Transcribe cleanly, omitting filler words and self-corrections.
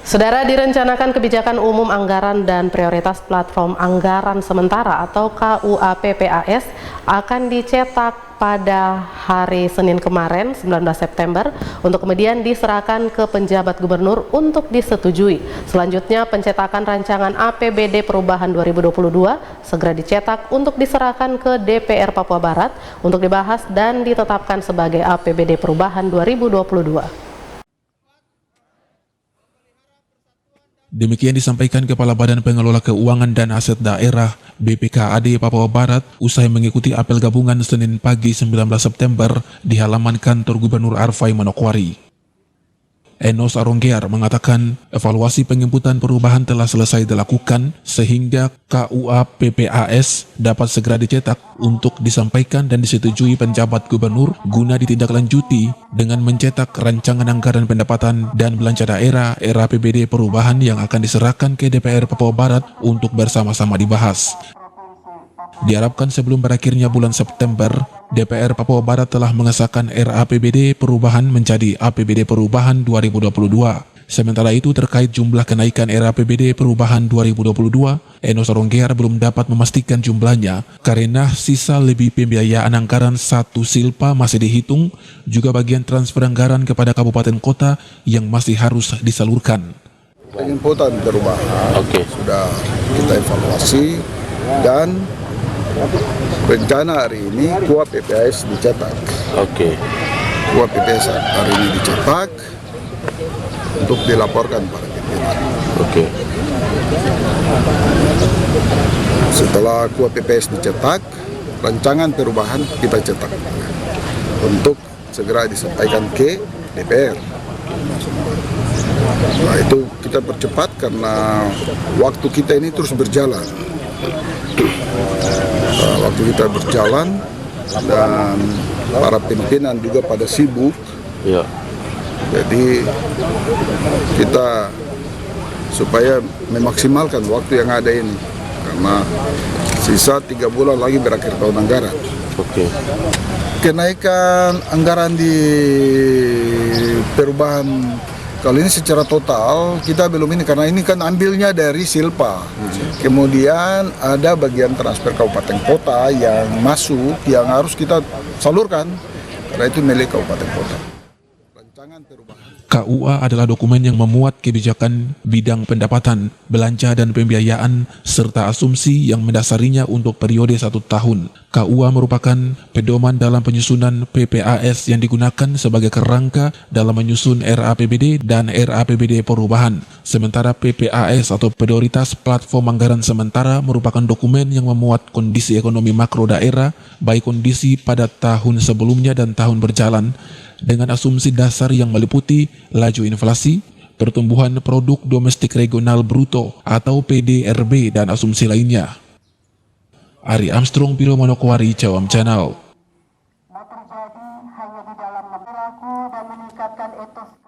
Saudara, direncanakan kebijakan umum anggaran dan prioritas platform anggaran sementara atau KUA-PPAS akan dicetak pada hari Senin kemarin 19 September untuk kemudian diserahkan ke penjabat gubernur untuk disetujui. Selanjutnya pencetakan rancangan APBD perubahan 2022 segera dicetak untuk diserahkan ke DPR Papua Barat untuk dibahas dan ditetapkan sebagai APBD perubahan 2022. Demikian disampaikan Kepala Badan Pengelola Keuangan dan Aset Daerah BPKAD Papua Barat usai mengikuti apel gabungan Senin pagi 19 September di halaman kantor Gubernur Arfai Manokwari. Enos Aronggear mengatakan evaluasi penginputan perubahan telah selesai dilakukan sehingga KUA PPAS dapat segera dicetak untuk disampaikan dan disetujui penjabat gubernur guna ditindaklanjuti dengan mencetak rancangan anggaran pendapatan dan belanja daerah RAPBD perubahan yang akan diserahkan ke DPR Papua Barat untuk bersama-sama dibahas. Diharapkan sebelum berakhirnya bulan September, DPR Papua Barat telah mengesahkan RAPBD perubahan menjadi APBD perubahan 2022. Sementara itu terkait jumlah kenaikan RAPBD perubahan 2022, Enos Aronggear belum dapat memastikan jumlahnya karena sisa lebih pembiayaan anggaran satu silpa masih dihitung, juga bagian transfer anggaran kepada kabupaten kota yang masih harus disalurkan. Penginputan perubahan sudah kita evaluasi dan rencana hari ini KUA PPAS dicetak. KUA PPAS hari ini dicetak untuk dilaporkan pada pimpinan. Setelah KUA PPAS dicetak, rancangan perubahan kita cetak untuk segera disampaikan ke DPR. Nah, itu kita percepat karena waktu kita ini terus berjalan. Waktu kita berjalan dan para pimpinan juga pada sibuk, jadi kita supaya memaksimalkan waktu yang ada ini karena sisa 3 bulan lagi berakhir tahun anggaran. Kenaikan anggaran di perubahan kali ini secara total kita belum ini karena ini kan ambilnya dari silpa. Kemudian ada bagian transfer kabupaten kota yang masuk yang harus kita salurkan karena itu milik kabupaten kota. Rancangan perubahan KUA adalah dokumen yang memuat kebijakan bidang pendapatan, belanja dan pembiayaan serta asumsi yang mendasarinya untuk periode 1 tahun. KUA merupakan pedoman dalam penyusunan PPAS yang digunakan sebagai kerangka dalam menyusun RAPBD dan RAPBD perubahan. Sementara PPAS atau prioritas platform anggaran sementara merupakan dokumen yang memuat kondisi ekonomi makro daerah, baik kondisi pada tahun sebelumnya dan tahun berjalan, dengan asumsi dasar yang meliputi laju inflasi, pertumbuhan produk domestik regional bruto atau PDRB dan asumsi lainnya. Ari Armstrong, Biro Manokwari, Cawam Channel.